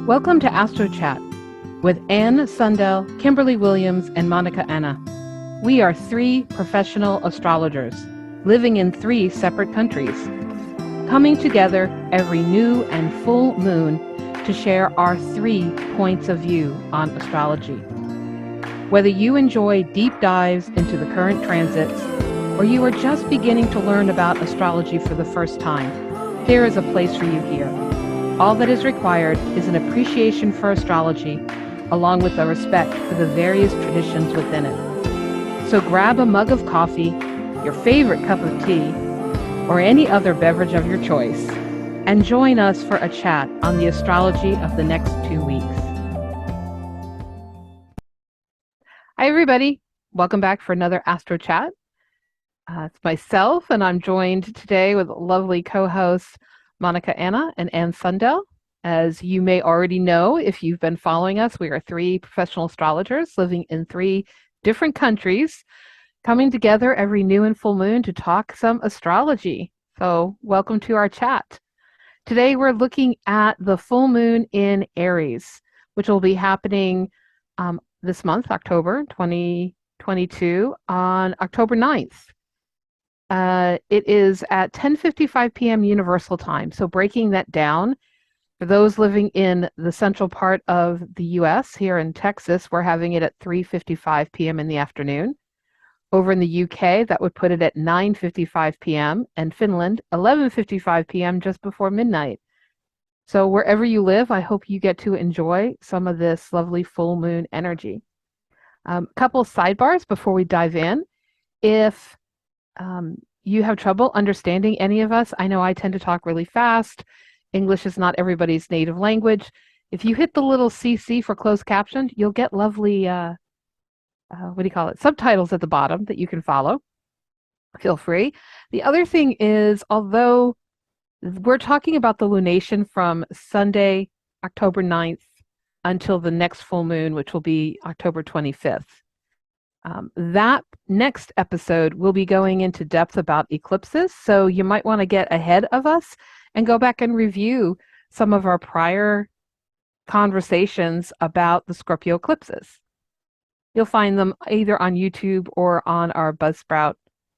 Welcome to Astro Chat with Anne Sundell, Kimberly Williams, and Monica Anna. We are three professional astrologers living in three separate countries, coming together every new and full moon to share our 3 points of view on astrology. Whether you enjoy deep dives into the current transits or you are just beginning to learn about astrology for the first time, there is a place for you here. All that is required is an appreciation for astrology, along with a respect for the various traditions within it. So grab a mug of coffee, your favorite cup of tea, or any other beverage of your choice, and join us for a chat on the astrology of the next 2 weeks. Hi, everybody. Welcome back for another Astro Chat. It's myself, and I'm joined today with lovely co-hosts Monica Anna and Anne Sundell. As you may already know, if you've been following us, we are 3 professional astrologers living in 3 different countries, coming together every new and full moon to talk some astrology. So welcome to our chat. Today we're looking at the full moon in Aries, which will be happening this month, October 2022, on October 9th. It is at 10:55 p.m. Universal Time. So breaking that down, for those living in the central part of the U.S., here in Texas, we're having it at 3:55 p.m. in the afternoon. Over in the U.K., that would put it at 9:55 p.m. and Finland, 11:55 p.m. just before midnight. So wherever you live, I hope you get to enjoy some of this lovely full moon energy. Couple of sidebars before we dive in. If you have trouble understanding any of us, I know I tend to talk really fast. English is not everybody's native language. If you hit the little CC for closed captioned, you'll get lovely, subtitles at the bottom that you can follow. Feel free. The other thing is, although we're talking about the lunation from Sunday, October 9th, until the next full moon, which will be October 25th. That next episode will be going into depth about eclipses, so you might want to get ahead of us and go back and review some of our prior conversations about the Scorpio eclipses. You'll find them either on YouTube or on our Buzzsprout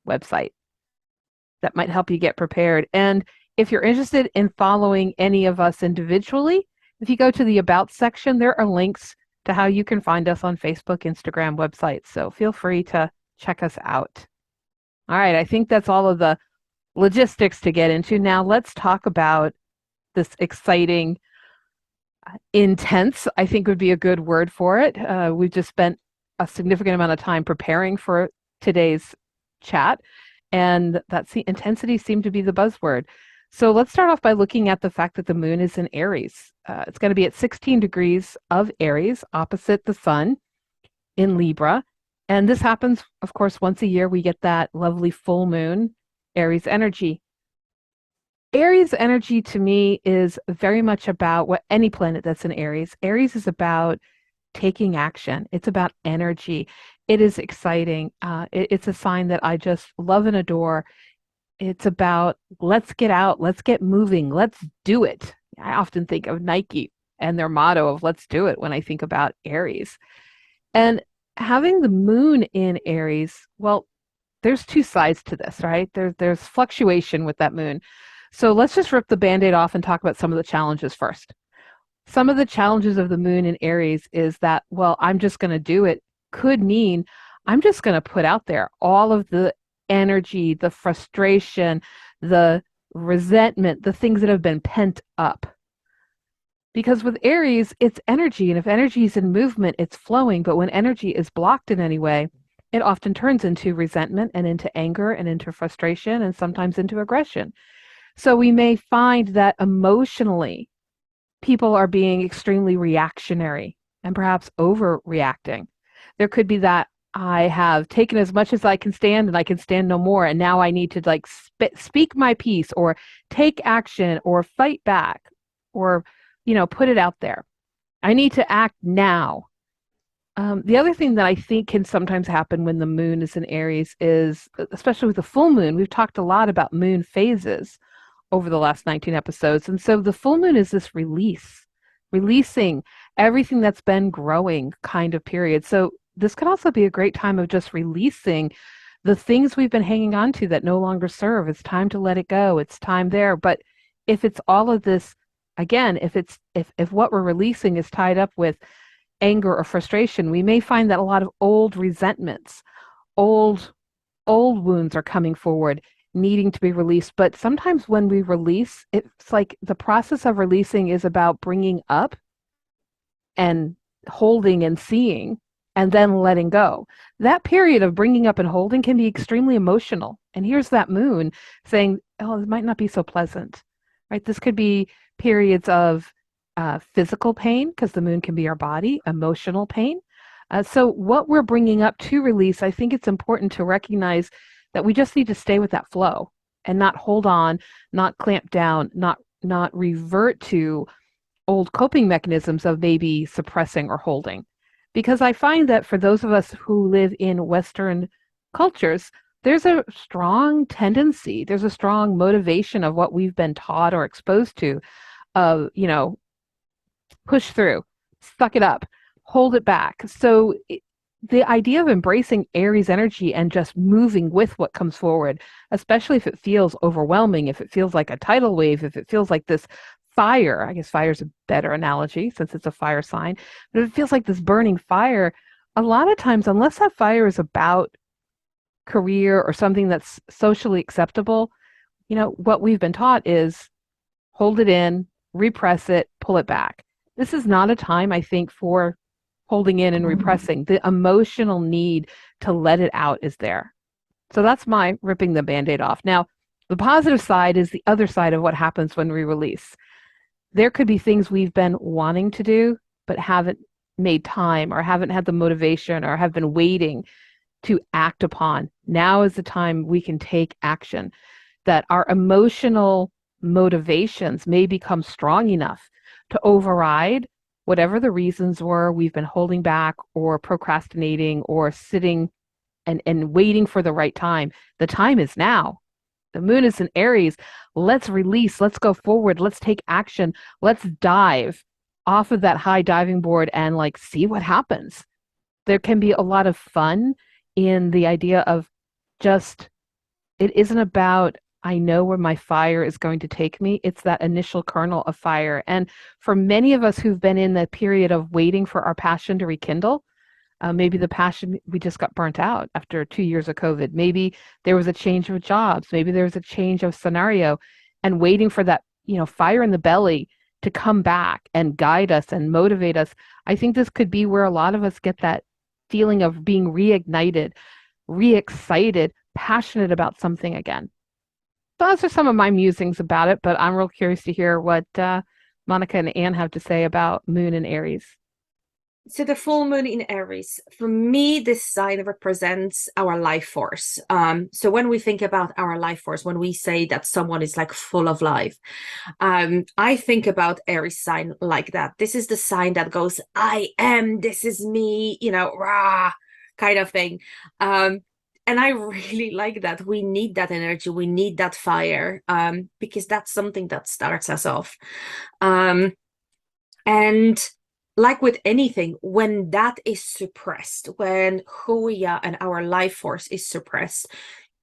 website. That might help you get prepared. And if you're interested in following any of us individually, if you go to the About section, there are links to how you can find us on Facebook, Instagram, websites. So feel free to check us out. All right, I think that's all of the logistics to get into. Now let's talk about this exciting, intense, I think would be a good word for it. We've just spent a significant amount of time preparing for today's chat, and that intensity seemed to be the buzzword. So let's start off by looking at the fact that the moon is in Aries. It's going to be at 16 degrees of Aries, opposite the sun in Libra. And this happens, of course, once a year. We get that lovely full moon, Aries energy. Aries energy to me is very much about what any planet that's in Aries. Aries is about taking action. It's about energy. It is exciting. It's a sign that I just love and adore. It's about let's get out, let's get moving, let's do it. I often think of Nike and their motto of let's do it when I think about Aries. And having the moon in Aries, well, there's 2 sides to this, right? There's fluctuation with that moon. So let's just rip the Band-Aid off and talk about some of the challenges first. Some of the challenges of the moon in Aries is that, well, I'm just going to do it could mean I'm just going to put out there all of the energy, the frustration, the resentment, the things that have been pent up. Because with Aries, it's energy, and if energy is in movement, it's flowing, but when energy is blocked in any way, it often turns into resentment and into anger and into frustration and sometimes into aggression. So we may find that emotionally, people are being extremely reactionary and perhaps overreacting. There could be that I have taken as much as I can stand and I can stand no more. And now I need to speak my piece or take action or fight back or, put it out there. I need to act now. The other thing that I think can sometimes happen when the moon is in Aries is, especially with the full moon, we've talked a lot about moon phases over the last 19 episodes. And so the full moon is this release, releasing everything that's been growing kind of period. So this could also be a great time of just releasing the things we've been hanging on to that no longer serve. It's time to let it go. It's time there. But if it's all of this, again, if what we're releasing is tied up with anger or frustration, we may find that a lot of old resentments, old old wounds are coming forward, needing to be released. But sometimes when we release, it's like the process of releasing is about bringing up and holding and seeing and then letting go. That period of bringing up and holding can be extremely emotional. And here's that moon saying, oh, it might not be so pleasant, right? This could be periods of physical pain, because the moon can be our body, emotional pain. So what we're bringing up to release, I think it's important to recognize that we just need to stay with that flow and not hold on, not clamp down, not revert to old coping mechanisms of maybe suppressing or holding. Because I find that for those of us who live in Western cultures, there's a strong tendency, there's a strong motivation of what we've been taught or exposed to of, push through, suck it up, hold it back. So the idea of embracing Aries energy and just moving with what comes forward, especially if it feels overwhelming, if it feels like a tidal wave, if it feels like this fire, I guess fire is a better analogy since it's a fire sign, but if it feels like this burning fire, a lot of times, unless that fire is about career or something that's socially acceptable, what we've been taught is hold it in, repress it, pull it back. This is not a time, I think, for holding in and repressing. The emotional need to let it out is there. So that's my ripping the Band-Aid off. Now, the positive side is the other side of what happens when we release. There could be things we've been wanting to do, but haven't made time or haven't had the motivation or have been waiting to act upon. Now is the time we can take action, that our emotional motivations may become strong enough to override whatever the reasons were we've been holding back or procrastinating or sitting and waiting for the right time. The time is now. The moon is in Aries. Let's release. Let's go forward. Let's take action. Let's dive off of that high diving board and see what happens. There can be a lot of fun in the idea of just, it isn't about, I know where my fire is going to take me. It's that initial kernel of fire. And for many of us who've been in the period of waiting for our passion to rekindle, maybe the passion, we just got burnt out after 2 years of COVID. Maybe there was a change of jobs. Maybe there was a change of scenario, and waiting for that, fire in the belly to come back and guide us and motivate us. I think this could be where a lot of us get that feeling of being reignited, re-excited, passionate about something again. So those are some of my musings about it, but I'm real curious to hear what Monika and Anne have to say about Moon and Aries. So the full moon in Aries, for me, this sign represents our life force. So when we think about our life force, when we say that someone is full of life, I think about Aries sign like that. This is the sign that goes, I am, this is me, rah, kind of thing. And I really like that. We need that energy. We need that fire, because that's something that starts us off. And like with anything, when that is suppressed, when who we are and our life force is suppressed,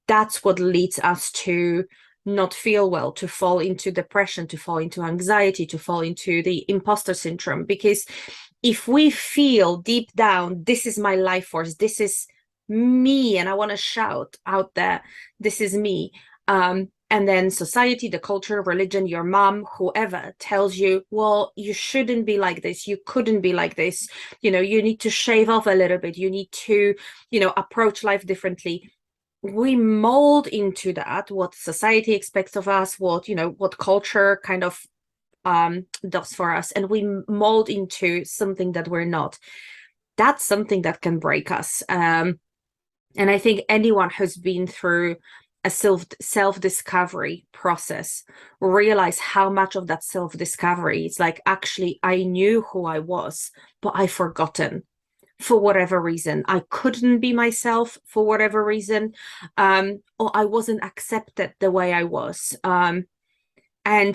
that's what leads us to not feel well, to fall into depression, to fall into anxiety, to fall into the imposter syndrome. Because if we feel deep down, this is my life force, this is me, and I want to shout out there, this is me. And then society, the culture, religion, your mom, whoever tells you, well, you shouldn't be like this. You couldn't be like this. You need to shave off a little bit. You need to, approach life differently. We mold into that, what society expects of us, what culture kind of does for us. And we mold into something that we're not. That's something that can break us. And I think anyone who's been through a self-discovery process realize how much of that self-discovery is actually I knew who I was, but I've forgotten for whatever reason. I couldn't be myself for whatever reason, or I wasn't accepted the way I was. And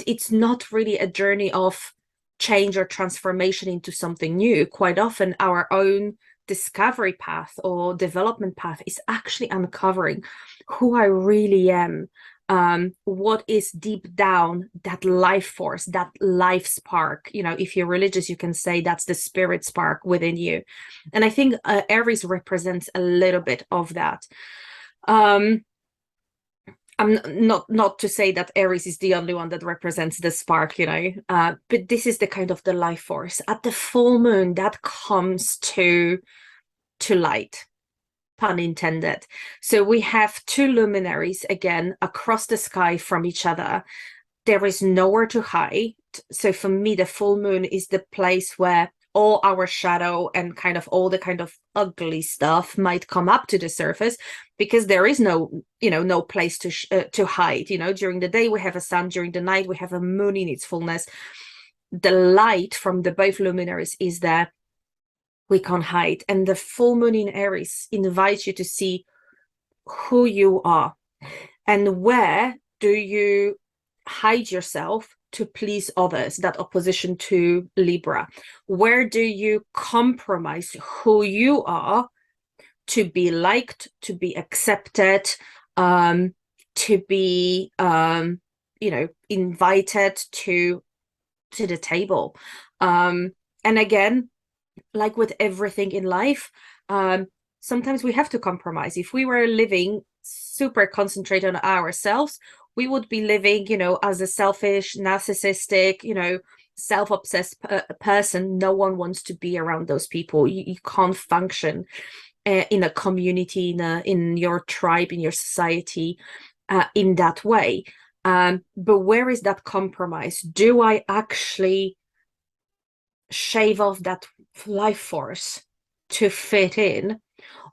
it's not really a journey of change or transformation into something new. Quite often our own discovery path or development path is actually uncovering who I really am, what is deep down that life force, that life spark. You know, if you're religious, you can say that's the spirit spark within you. And I think Aries represents a little bit of that. I'm not to say that Aries is the only one that represents the spark, you know, but this is the kind of the life force. At the full moon, that comes to light, pun intended. So we have two luminaries again across the sky from each other. There is nowhere to hide. So for me, the full moon is the place where all our shadow and kind of all the kind of ugly stuff might come up to the surface, because there is no, you know, no place to hide. You know, during the day we have a sun, during the night we have a moon in its fullness. The light from the both luminaries is there. We can't hide. And the full moon in Aries invites you to see who you are and where do you hide yourself to please others, that opposition to Libra. Where do you compromise who you are to be liked, to be accepted, to be, you know, invited to the table. And again, like with everything in life, sometimes we have to compromise. If we were living super concentrated on ourselves, we would be living, you know, as a selfish, narcissistic, you know, self-obsessed person. No one wants to be around those people. You can't function in a community, in your tribe, in your society, in that way. But where is that compromise? Do I actually shave off that life force to fit in,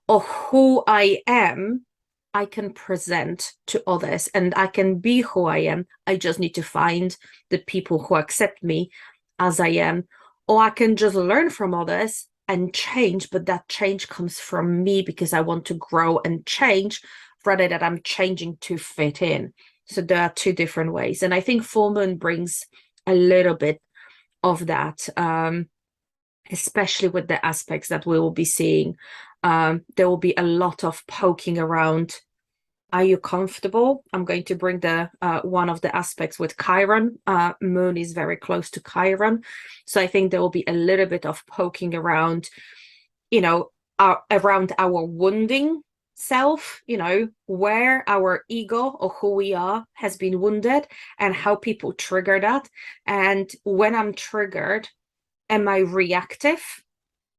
or who I am I can present to others, and I can be who I am? I just need to find the people who accept me as I am, or I can just learn from others and change, but that change comes from me because I want to grow and change rather than I'm changing to fit in. So there are two different ways, and I think full moon brings a little bit of that, especially with the aspects that we will be seeing. There will be a lot of poking around. Are you comfortable? I'm going to bring the one of the aspects with Chiron. Moon is very close to Chiron, so I think there will be a little bit of poking around, you know, around our wounding self, you know, where our ego or who we are has been wounded and how people trigger that. And when I'm triggered, am I reactive?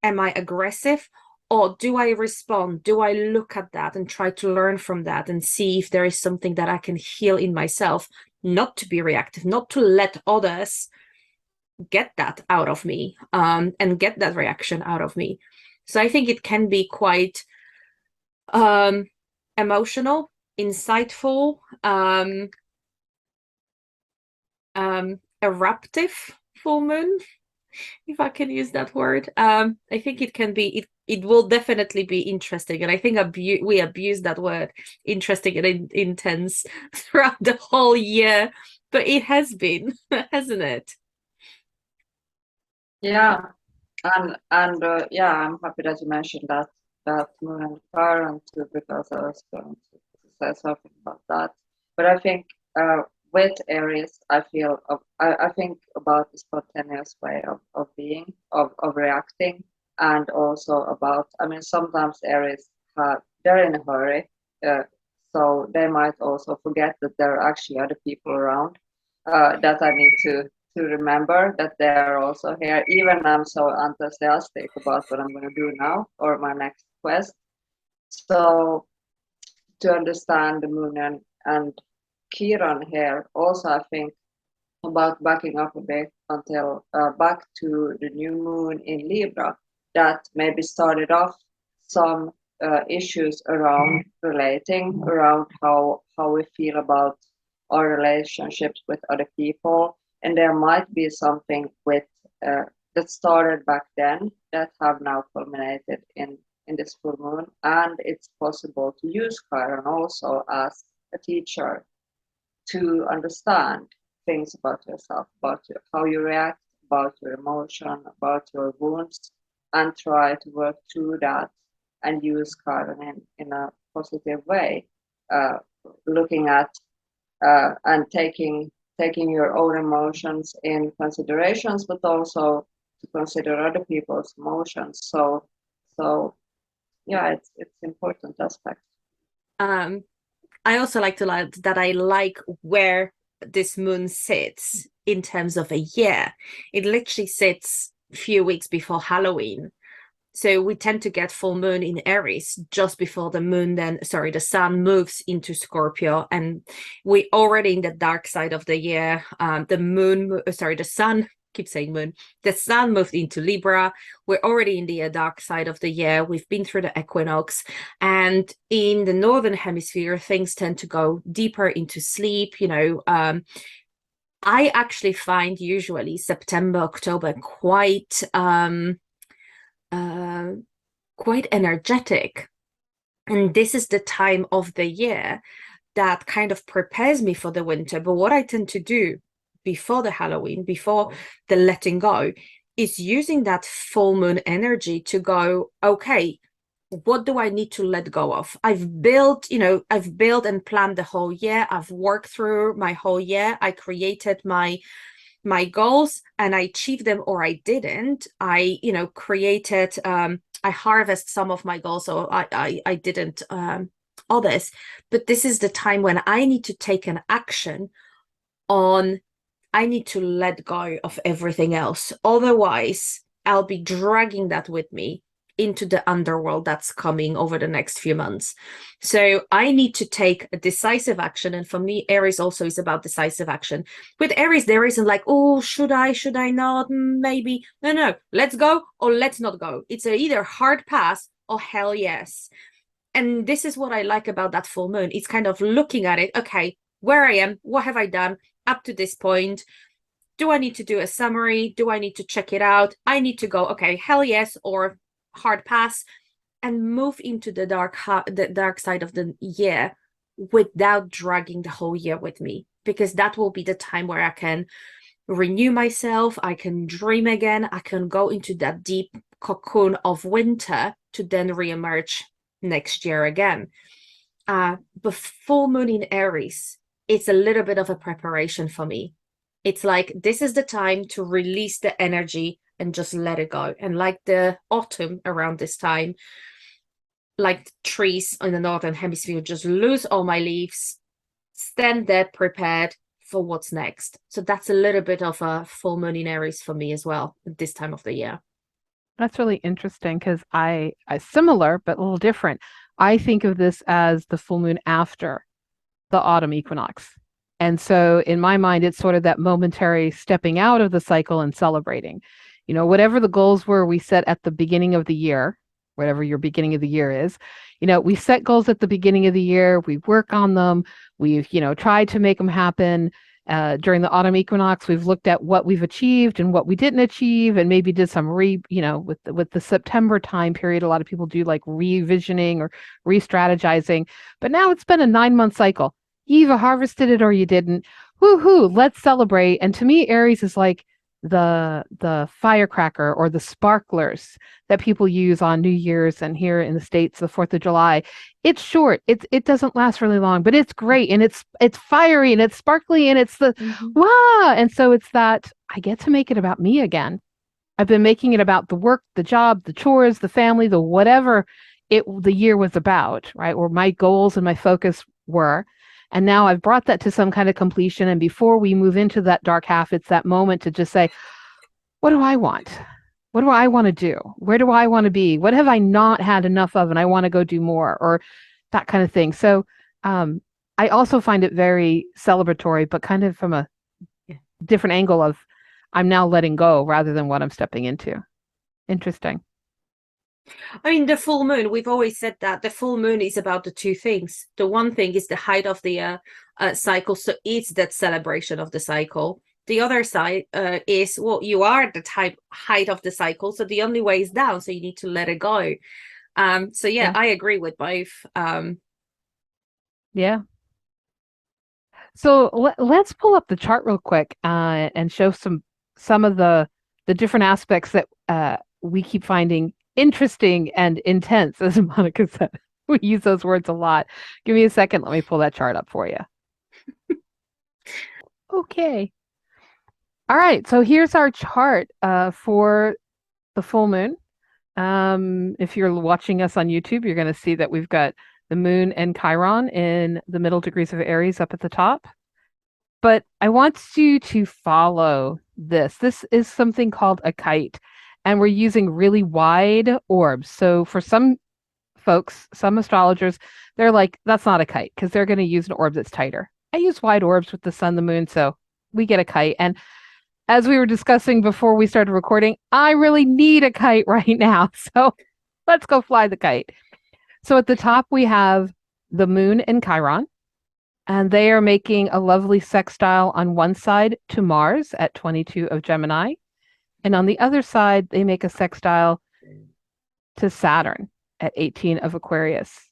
Am I aggressive? Or do I respond? Do I look at that and try to learn from that and see if there is something that I can heal in myself, not to be reactive, not to let others get that out of me, and get that reaction out of me. So I think it can be quite emotional, insightful, eruptive full moon, if I can use that word. I think it can be, it will definitely be interesting. And I think we abuse that word, interesting and intense, throughout the whole year. But it has been, hasn't it? Yeah, and yeah, I'm happy that you mentioned that moon and Chiron too, because I was going to say something about that. But I think with Aries, I think about the spontaneous way of being, of reacting, and also about, I mean, sometimes Aries they're in a hurry, so they might also forget that there are actually other people around, that I need to remember that they're also here, even I'm so enthusiastic about what I'm going to do now or my next quest. So to understand the moon and Chiron here, also I think about backing up a bit until back to the new moon in Libra, that maybe started off some issues around relating, around how we feel about our relationships with other people, and there might be something with that started back then that have now culminated in this full moon, and it's possible to use Chiron also as a teacher to understand things about yourself, about how you react, about your emotion, about your wounds, and try to work through that and use Chiron in a positive way, looking at and taking your own emotions in considerations, but also to consider other people's emotions. So yeah, it's important aspect. I also like to like that I like where this moon sits in terms of a year. It literally sits a few weeks before Halloween. So we tend to get full moon in Aries just before the sun moves into Scorpio, and we already in the dark side of the year. The sun, keep saying moon, the sun moved into Libra. We're already in the dark side of the year. We've been through the equinox, and in the northern hemisphere, things tend to go deeper into sleep. I actually find usually September, October quite energetic. And this is the time of the year that kind of prepares me for the winter. But what I tend to do before the Halloween, before the letting go, is using that full moon energy to go, okay, what do I need to let go of? I've built and planned the whole year. I've worked through my whole year. I created my goals and I achieved them or I didn't. I harvest some of my goals, so I didn't others. But this is the time when I need to take an action on, I need to let go of everything else. Otherwise, I'll be dragging that with me into the underworld that's coming over the next few months. So I need to take a decisive action. And for me, Aries also is about decisive action. With Aries, there isn't like, oh, should I not? Maybe. No, let's go or let's not go. It's either hard pass or hell yes. And this is what I like about that full moon. It's kind of looking at it. Okay, where I am, what have I done up to this point? Do I need to do a summary? Do I need to check it out? I need to go, okay, hell yes, or hard pass, and move into the dark side of the year without dragging the whole year with me, because that will be the time where I can renew myself, I can dream again, I can go into that deep cocoon of winter to then reemerge next year again. But full moon in Aries, it's a little bit of a preparation for me. It's like, this is the time to release the energy and just let it go. And like the autumn around this time, like trees in the northern hemisphere, just lose all my leaves, stand there prepared for what's next. So that's a little bit of a full moon in Aries for me as well at this time of the year. That's really interesting because I similar but a little different. I think of this as the full moon after the autumn equinox. And so in my mind, it's sort of that momentary stepping out of the cycle and celebrating. Whatever the goals were we set at the beginning of the year, whatever your beginning of the year is, we set goals at the beginning of the year, we work on them, we've, tried to make them happen. During the autumn equinox, we've looked at what we've achieved and what we didn't achieve, and maybe did some with the September time period, a lot of people do like revisioning or re-strategizing. But now it's been a 9-month cycle. You either harvested it or you didn't. Woohoo, let's celebrate. And to me, Aries is like the firecracker or the sparklers that people use on New Year's, and here in the States, the 4th of July. It's short. It doesn't last really long, but it's great, and it's fiery and it's sparkly and it's the wow. And so it's that I get to make it about me again. I've been making it about the work, the job, the chores, the family, the whatever the year was about, right? Or my goals and my focus were. And now I've brought that to some kind of completion. And before we move into that dark half, it's that moment to just say, what do I want? What do I want to do? Where do I want to be? What have I not had enough of and I want to go do more, or that kind of thing. So I also find it very celebratory, but kind of from a different angle of I'm now letting go rather than what I'm stepping into. Interesting. I mean, the full moon, we've always said that the full moon is about the two things. The one thing is the height of the cycle. So it's that celebration of the cycle. The other side is, well, you are at the height of the cycle. So the only way is down. So you need to let it go. So yeah, I agree with both. Yeah. So let's pull up the chart real quick and show some of the the different aspects that we keep finding interesting and intense, as Monica said. We use those words a lot. Give me a second. Let me pull that chart up for you. Okay. All right. So here's our chart for the full moon. If you're watching us on YouTube, you're going to see that we've got the moon and Chiron in the middle degrees of Aries up at the top. But I want you to follow this. This is something called a kite, and we're using really wide orbs. So for some folks, some astrologers, they're like, that's not a kite because they're going to use an orb that's tighter. I use wide orbs with the sun, the moon, so we get a kite. And as we were discussing before we started recording, I really need a kite right now. So let's go fly the kite. So at the top, we have the moon and Chiron, and they are making a lovely sextile on one side to Mars at 22 of Gemini. And on the other side, they make a sextile to Saturn at 18 of Aquarius.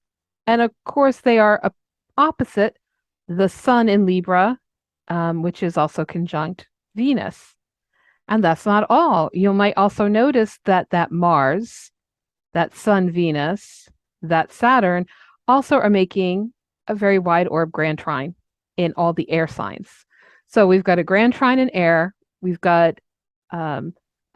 And of course, they are opposite the sun in Libra, which is also conjunct Venus. And that's not all. You might also notice that Mars, that sun Venus, that Saturn also are making a very wide orb grand trine in all the air signs. So we've got a grand trine in air. We've got the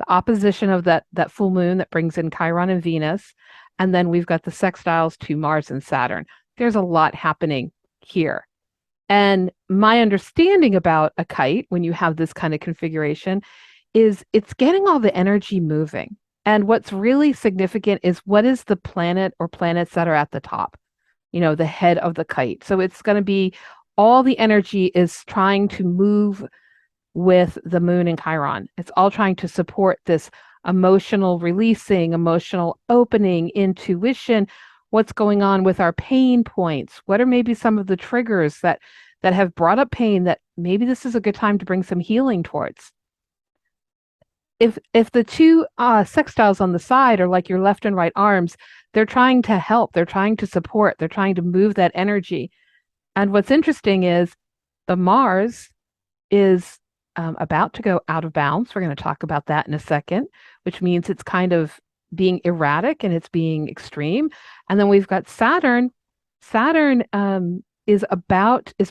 opposition of that full moon that brings in Chiron and Venus. And then we've got the sextiles to Mars and Saturn. There's a lot happening here. And my understanding about a kite, when you have this kind of configuration, is it's getting all the energy moving. And what's really significant is what is the planet or planets that are at the top, the head of the kite. So it's going to be all the energy is trying to move with the moon and Chiron. It's all trying to support this emotional releasing, emotional opening, intuition, what's going on with our pain points. What are maybe some of the triggers that have brought up pain that maybe this is a good time to bring some healing towards? If the two sextiles on the side are like your left and right arms, they're trying to help, they're trying to support, they're trying to move that energy. And what's interesting is the Mars is about to go out of bounds. We're going to talk about that in a second, which means it's kind of being erratic and it's being extreme. And then we've got Saturn. Saturn is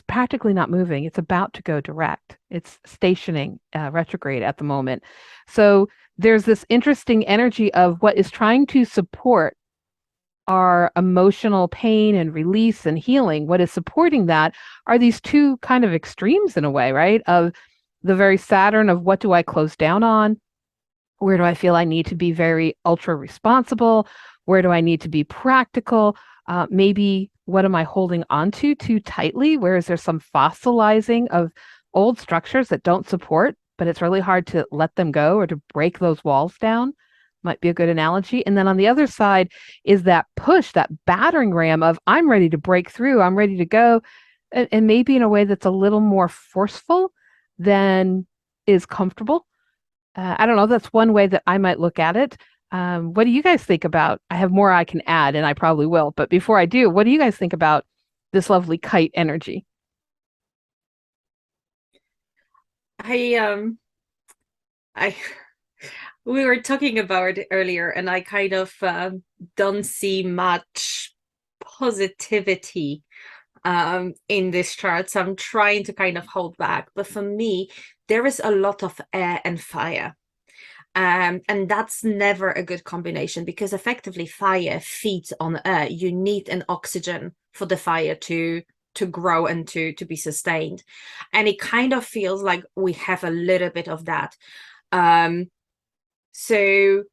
practically not moving. It's about to go direct. It's stationing retrograde at the moment. So there's this interesting energy of what is trying to support our emotional pain and release and healing. What is supporting that are these two kind of extremes in a way, right? Of the very Saturn of what do I close down on? Where do I feel I need to be very ultra responsible? Where do I need to be practical? Maybe what am I holding onto too tightly? Where is there some fossilizing of old structures that don't support, but it's really hard to let them go or to break those walls down? Might be a good analogy. And then on the other side is that push, that battering ram of I'm ready to break through, I'm ready to go, and maybe in a way that's a little more forceful than is comfortable. I don't know. That's one way that I might look at it. What do you guys think about? I have more I can add, and I probably will. But before I do, what do you guys think about this lovely kite energy? I we were talking about it earlier, and I kind of don't see much positivity in this chart. So I'm trying to kind of hold back. But for me, there is a lot of air and fire. And that's never a good combination because effectively fire feeds on air. You need an oxygen for the fire to grow and to be sustained. And it kind of feels like we have a little bit of that. So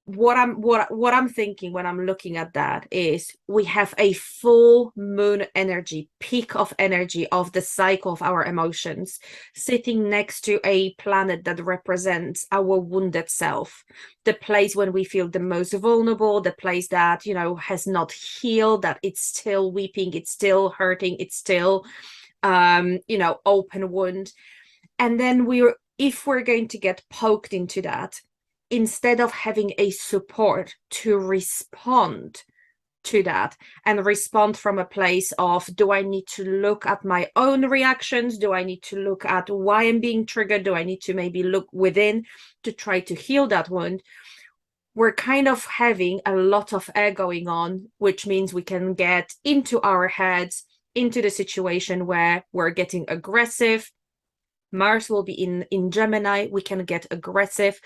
what I'm thinking when I'm looking at that is we have a full moon energy, peak of energy of the cycle of our emotions, sitting next to a planet that represents our wounded self, the place when we feel the most vulnerable, the place that, has not healed, that it's still weeping, it's still hurting, it's still, open wound. And then if we're going to get poked into that, instead of having a support to respond to that and respond from a place of, do I need to look at my own reactions? Do I need to look at why I'm being triggered? Do I need to maybe look within to try to heal that wound? We're kind of having a lot of air going on, which means we can get into our heads, into the situation where we're getting aggressive. Mars will be in Gemini. We can get aggressive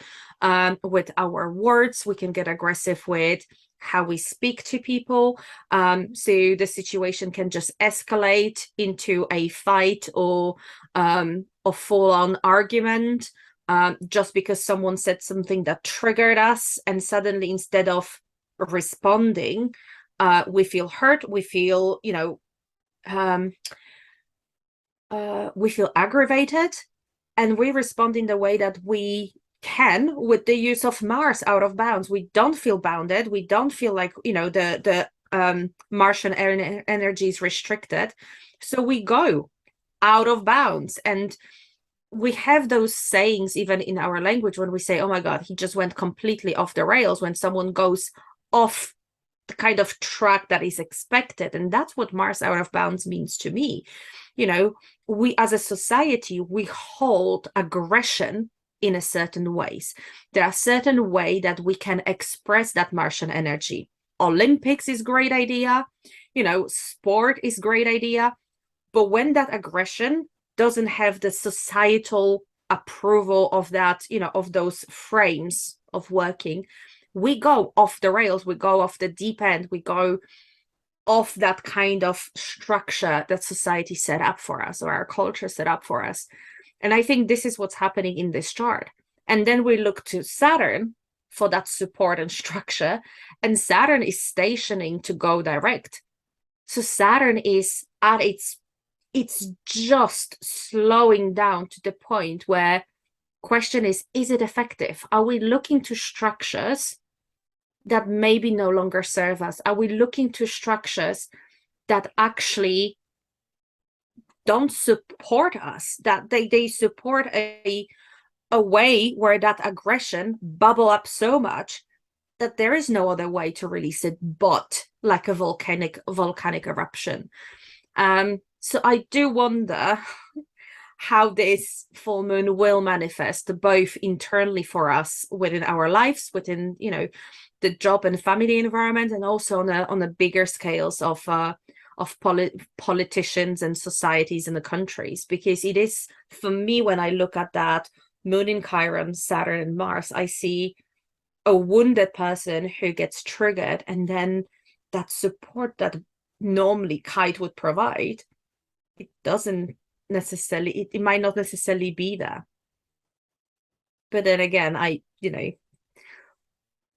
with our words. We can get aggressive with how we speak to people. So the situation can just escalate into a fight or a full-on argument, just because someone said something that triggered us, and suddenly instead of responding, we feel hurt. We feel, we feel aggravated, and we respond in the way that we can with the use of Mars out of bounds. We don't feel bounded. We don't feel like, the Martian energy is restricted. So we go out of bounds. And we have those sayings even in our language when we say, oh my God, he just went completely off the rails, when someone goes off the kind of track that is expected. And that's what Mars out of bounds means to me. We as a society, we hold aggression in a certain ways. There are certain way that we can express that Martian energy. Olympics is great idea, sport is great idea. But when that aggression doesn't have the societal approval of that, of those frames of working, we go off the rails, we go off the deep end, we go off that kind of structure that society set up for us, or our culture set up for us. And I think this is what's happening in this chart. And then we look to Saturn for that support and structure, and Saturn is stationing to go direct. So Saturn is at it's just slowing down to the point where question is it effective? Are we looking to structures that maybe no longer serve us? Are we looking to structures that actually don't support us, that they support a way where that aggression bubble up so much that there is no other way to release it but like a volcanic eruption? So I do wonder how this full moon will manifest, both internally for us within our lives, within the job and family environment, and also on a bigger scales of politicians and societies in the countries. Because it is, for me, when I look at that moon in Chiron, Saturn and Mars, I see a wounded person who gets triggered, and then that support that normally Kite would provide, it doesn't necessarily, it might not necessarily be there. But then again,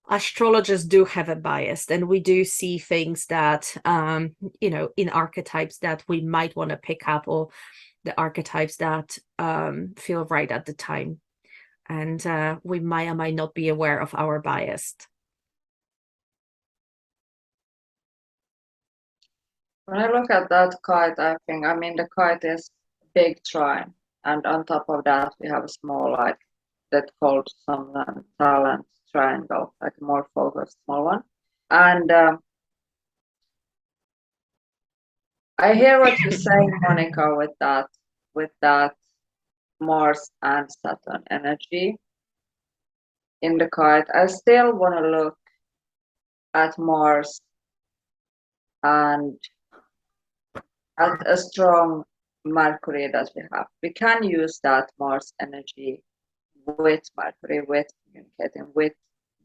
astrologers do have a bias, and we do see things that in archetypes that we might want to pick up, or the archetypes that feel right at the time, and we might or might not be aware of our bias. When I look at that Kite, I think, the Kite is a big trine, and on top of that we have a small, like, that called some talent triangle, like a more focused small one. And I hear what you're saying, Monika, with that Mars and Saturn energy in the Kite. I still want to look at Mars and at a strong Mercury that we have. We can use that Mars energy with Mercury, with communicating, with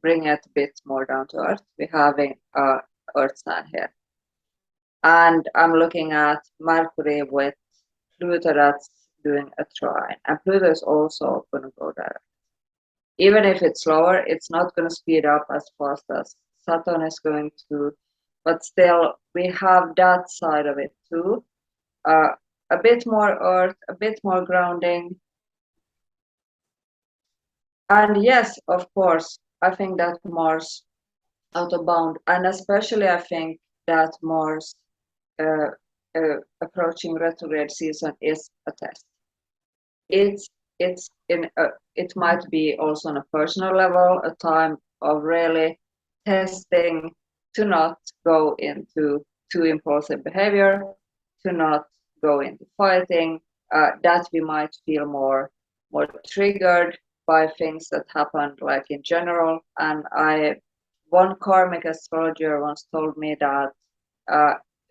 bring it a bit more down to earth. We're having Earth sign here. And I'm looking at Mercury with Pluto that's doing a trine. And Pluto is also going to go direct. Even if it's slower, it's not going to speed up as fast as Saturn is going to. But still, we have that side of it too. A bit more earth, a bit more grounding. And yes, of course, I think that Mars out of bound, and especially I think that Mars approaching retrograde season is a test. It might be also on a personal level a time of really testing to not go into too impulsive behavior, to not go into fighting, that we might feel more triggered by things that happened like in general. And one karmic astrologer once told me that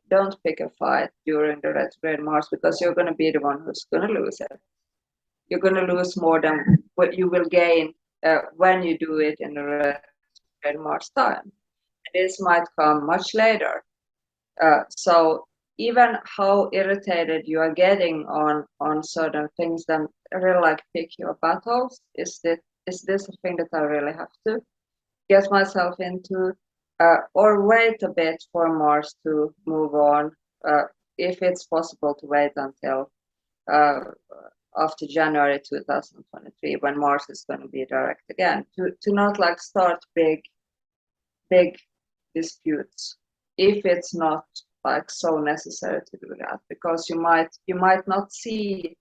don't pick a fight during the retrograde Mars, because you're going to be the one who's going to lose it. You're going to lose more than what you will gain when you do it in the retrograde Mars time. This might come much later. So even how irritated you are getting on certain things, then really like pick your battles. Is this a thing that I really have to get myself into, or wait a bit for Mars to move on, if it's possible to wait until after January 2023, when Mars is going to be direct again, to not like start big disputes if it's not like so necessary to do that, because you might not see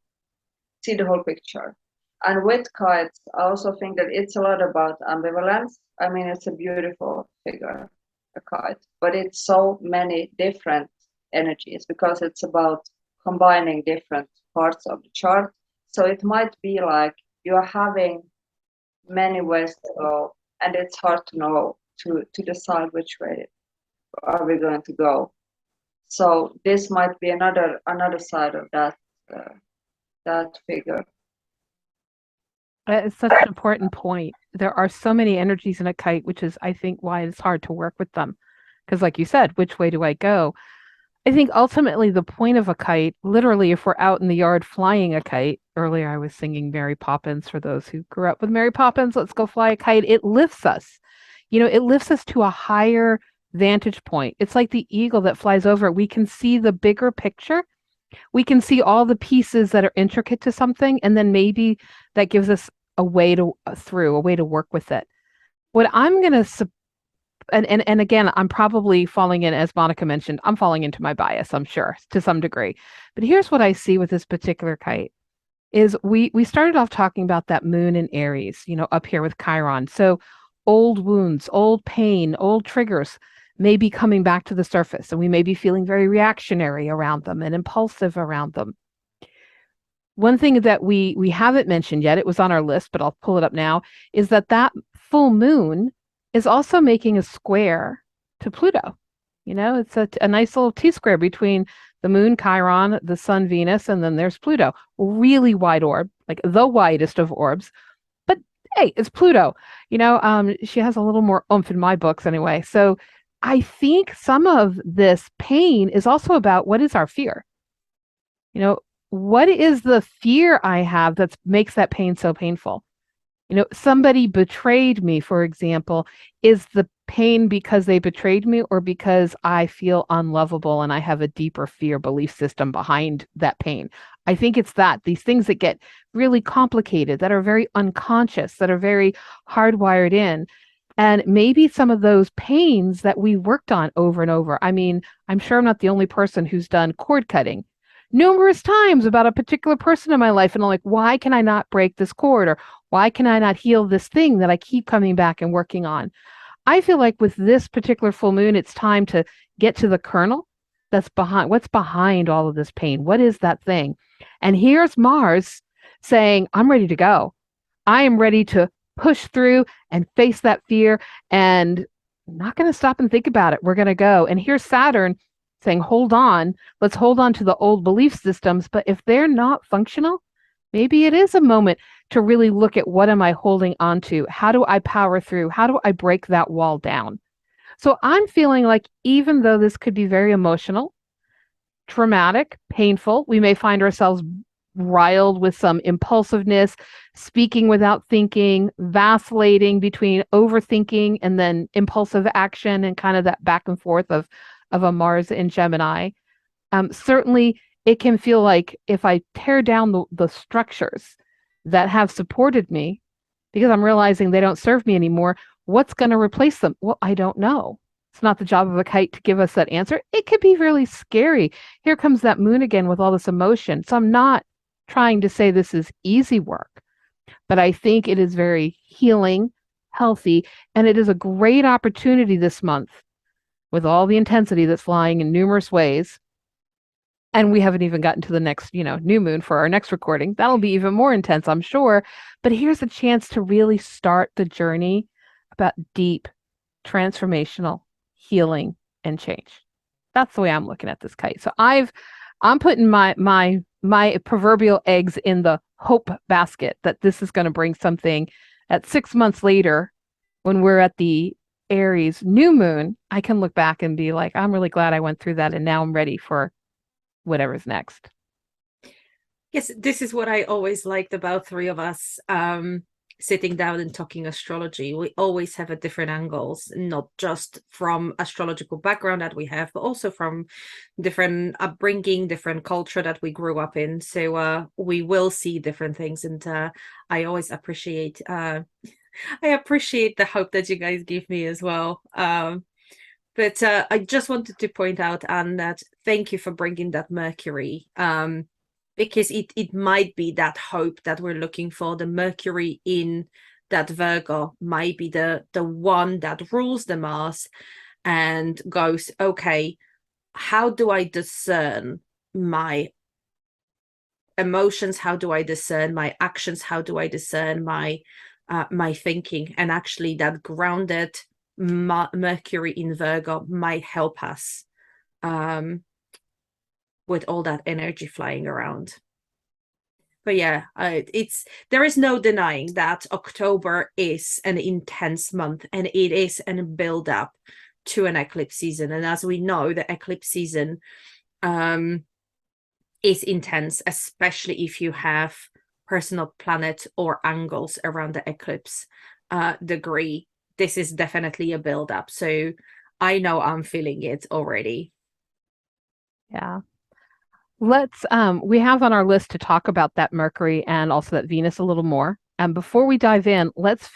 the whole picture. And with kites, I also think that it's a lot about ambivalence. I mean, it's a beautiful figure, a kite, but it's so many different energies because it's about combining different parts of the chart. So it might be like you're having many ways to go, and it's hard to know to decide which way are we going to go. So this might be another side of that figure. It's such an important point. There are so many energies in a kite, which is, I think, why it's hard to work with them. Because like you said, which way do I go? I think ultimately the point of a kite, literally, if we're out in the yard flying a kite, earlier I was singing Mary Poppins for those who grew up with Mary Poppins, let's go fly a kite. It lifts us. It lifts us to a higher vantage point. It's like the eagle that flies over. We can see the bigger picture. We can see all the pieces that are intricate to something, and then maybe that gives us a way to work with it. What I'm going to and again, I'm probably falling in, as Monika mentioned, I'm falling into my bias, I'm sure, to some degree. But here's what I see with this particular kite is we started off talking about that moon in Aries, up here with Chiron. So old wounds, old pain, old triggers may be coming back to the surface, and we may be feeling very reactionary around them and impulsive around them. One thing that we haven't mentioned yet, it was on our list, but I'll pull it up now, is that full moon is also making a square to Pluto. It's a nice little T-square between the moon, Chiron, the sun, Venus, and then there's Pluto. Really wide orb, like the widest of orbs. But hey, it's Pluto. She has a little more oomph in my books anyway. So I think some of this pain is also about what is our fear? What is the fear I have that makes that pain so painful? Somebody betrayed me, for example. Is the pain because they betrayed me or because I feel unlovable and I have a deeper fear belief system behind that pain? I think it's these things that get really complicated, that are very unconscious, that are very hardwired in. And maybe some of those pains that we worked on over and over. I mean, I'm sure I'm not the only person who's done cord cutting numerous times about a particular person in my life. And I'm like, why can I not break this cord? Or why can I not heal this thing that I keep coming back and working on? I feel like with this particular full moon, it's time to get to the kernel what's behind all of this pain. What is that thing? And here's Mars saying, I'm ready to go. I am ready to push through and face that fear, and I'm not going to stop and think about it. We're going to go. And here's Saturn saying, hold on, let's hold on to the old belief systems. But if they're not functional, maybe it is a moment to really look at what am I holding on to? How do I power through? How do I break that wall down? So I'm feeling like even though this could be very emotional, traumatic, painful, we may find ourselves riled with some impulsiveness, speaking without thinking, vacillating between overthinking and then impulsive action, and kind of that back and forth of a Mars in Gemini. Certainly, it can feel like if I tear down the structures that have supported me, because I'm realizing they don't serve me anymore, what's going to replace them? Well, I don't know. It's not the job of a kite to give us that answer. It could be really scary. Here comes that moon again with all this emotion. So I'm not trying to say this is easy work, but I think it is very healing, healthy, and it is a great opportunity this month with all the intensity that's flying in numerous ways. And we haven't even gotten to the next, new moon for our next recording. That'll be even more intense, I'm sure. But here's a chance to really start the journey about deep, transformational healing and change. That's the way I'm looking at this, Kite. So I'm putting my proverbial eggs in the hope basket that this is going to bring something at 6 months later when we're at the Aries new moon. I can look back and be like, I'm really glad I went through that, and now I'm ready for whatever's next. Yes, this is what I always liked about three of us sitting down and talking astrology. We always have a different angles, not just from astrological background that we have, but also from different upbringing, different culture that we grew up in. So we will see different things, and I always appreciate I appreciate the hope that you guys give me as well. But I just wanted to point out, Anne, that thank you for bringing that Mercury, because it might be that hope that we're looking for. The Mercury in that Virgo might be the one that rules the Mars and goes, okay, how do I discern my emotions? How do I discern my actions? How do I discern my thinking? And actually that grounded Mercury in Virgo might help us with all that energy flying around. But yeah, there is no denying that October is an intense month, and it is a build up to an eclipse season. And as we know, the eclipse season is intense, especially if you have personal planet or angles around the eclipse degree. This is definitely a build up. So I know I'm feeling it already. Yeah. Let's we have on our list to talk about that Mercury and also that Venus a little more. And before we dive in, let's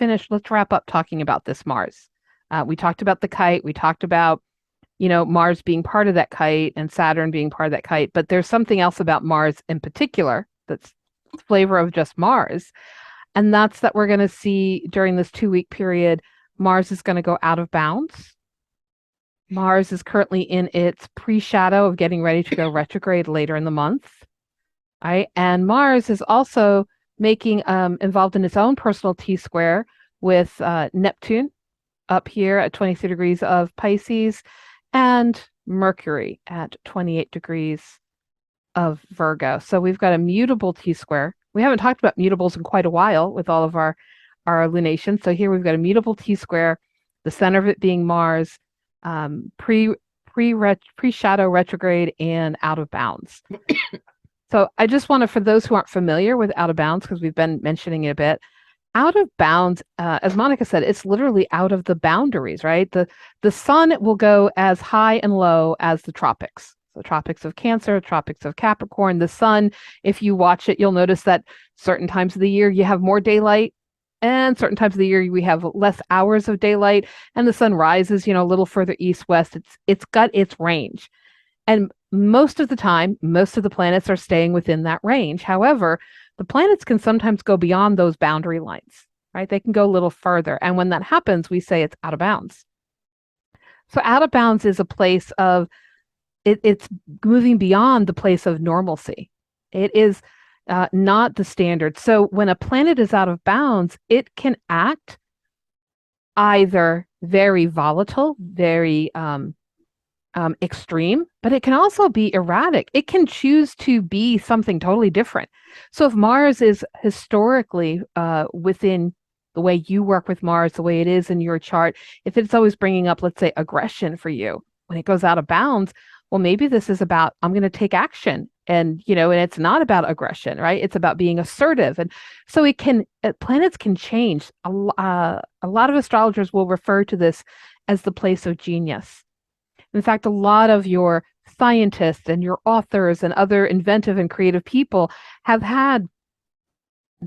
wrap up talking about this Mars. We talked about the kite. We talked about, Mars being part of that kite and Saturn being part of that kite. But there's something else about Mars in particular that's flavor of just Mars. And that's that we're going to see during this 2-week period, Mars is going to go out of bounds. Mars is currently in its pre-shadow of getting ready to go retrograde later in the month, right? And Mars is also making involved in its own personal T-square with Neptune up here at 23 degrees of Pisces and Mercury at 28 degrees of Virgo. So we've got a mutable T-square. We haven't talked about mutables in quite a while with all of our lunations. So here we've got a mutable T-square, the center of it being Mars, pre-shadow retrograde and out of bounds. So I just want to, for those who aren't familiar with out of bounds, because we've been mentioning it a bit, out of bounds, as Monika said, it's literally out of the boundaries, right? The sun will go as high and low as the tropics. The tropics of Cancer, tropics of Capricorn. The sun, if you watch it, you'll notice that certain times of the year you have more daylight, and certain times of the year we have less hours of daylight, and the sun rises, a little further east west. It's got its range, and most of the time, most of the planets are staying within that range. However, the planets can sometimes go beyond those boundary lines, right? They can go a little further, and when that happens, we say it's out of bounds. So out of bounds is a place of it's moving beyond the place of normalcy. It is not the standard. So when a planet is out of bounds, it can act either very volatile, very extreme, but it can also be erratic. It can choose to be something totally different. So if Mars is historically within the way you work with Mars, the way it is in your chart, if it's always bringing up, let's say, aggression for you, when it goes out of bounds, well, maybe this is about, I'm going to take action. And, and it's not about aggression, right? It's about being assertive. And so planets can change. A lot of astrologers will refer to this as the place of genius. In fact, a lot of your scientists and your authors and other inventive and creative people have had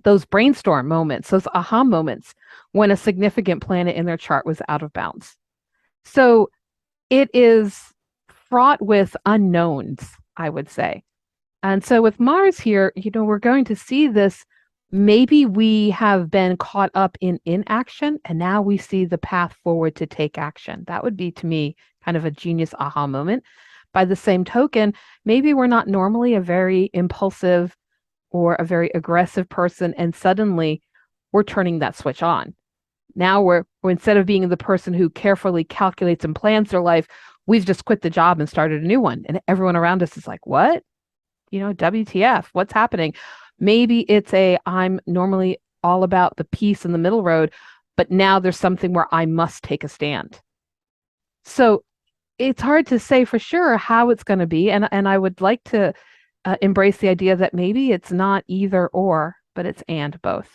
those brainstorm moments, those aha moments when a significant planet in their chart was out of bounds. So it is fraught with unknowns, I would say. And so with Mars here, we're going to see this maybe we have been caught up in inaction and now we see the path forward to take action. That would be, to me, kind of a genius aha moment. By the same token, maybe we're not normally a very impulsive or a very aggressive person, and suddenly we're turning that switch on. Now we're instead of being the person who carefully calculates and plans their life, we've just quit the job and started a new one. And everyone around us is like, what? WTF, what's happening? Maybe it's I'm normally all about the peace in the middle road, but now there's something where I must take a stand. So it's hard to say for sure how it's going to be. And I would like to embrace the idea that maybe it's not either or, but it's and both,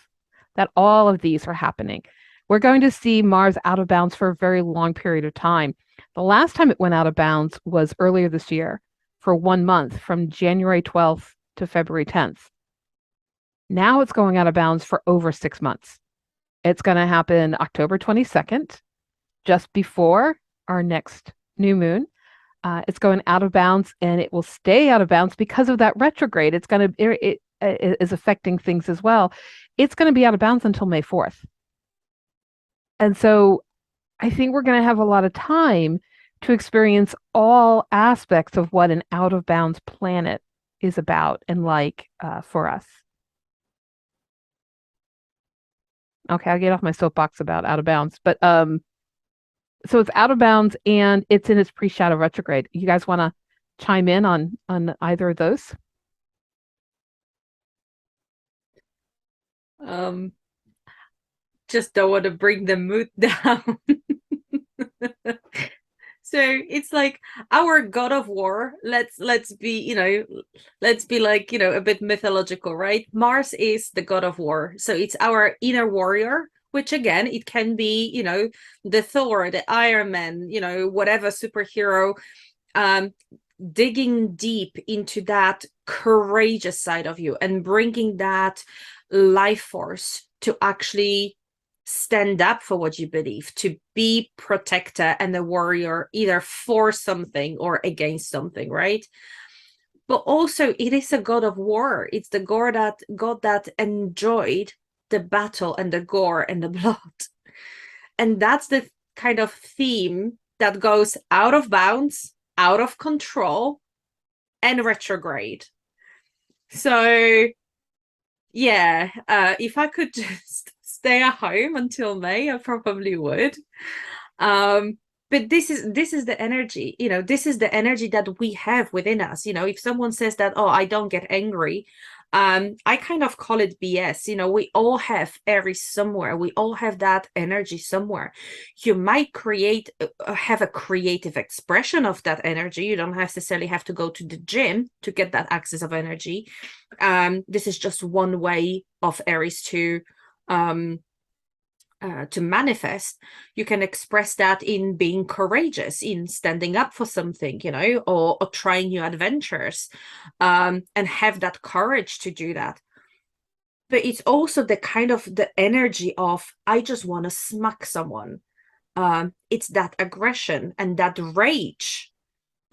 that all of these are happening. We're going to see Mars out of bounds for a very long period of time. The last time it went out of bounds was earlier this year for 1 month, from January 12th to February 10th. Now it's going out of bounds for over 6 months. It's going to happen October 22nd, just before our next new moon. It's going out of bounds, and it will stay out of bounds because of that retrograde. It is affecting things as well. It's going to be out of bounds until May 4th. And so I think we're going to have a lot of time to experience all aspects of what an out of bounds planet is about and like for us. Okay, I'll get off my soapbox about out of bounds, but so it's out of bounds and it's in its pre-shadow retrograde. You guys want to chime in on either of those? Just don't want to bring the mood down. So it's like our god of war. Let's be, let's be like, a bit mythological, right? Mars is the god of war. So it's our inner warrior, which again, it can be, the Thor, the Iron Man, whatever superhero, digging deep into that courageous side of you and bringing that life force to actually stand up for what you believe, to be protector and a warrior, either for something or against something, right? But also it is a god of war. It's the god that enjoyed the battle and the gore and the blood. And that's the kind of theme that goes out of bounds, out of control, and retrograde. So yeah, if I could just stay at home until May, I probably would. But this is the energy, this is the energy that we have within us. If someone says that, oh, I don't get angry, I kind of call it BS. We all have Aries somewhere. We all have that energy somewhere. You might have a creative expression of that energy. You don't necessarily have to go to the gym to get that access of energy. This is just one way of Aries to manifest. You can express that in being courageous, in standing up for something, or trying new adventures, and have that courage to do that. But it's also the kind of the energy of, I just want to smack someone. It's that aggression and that rage.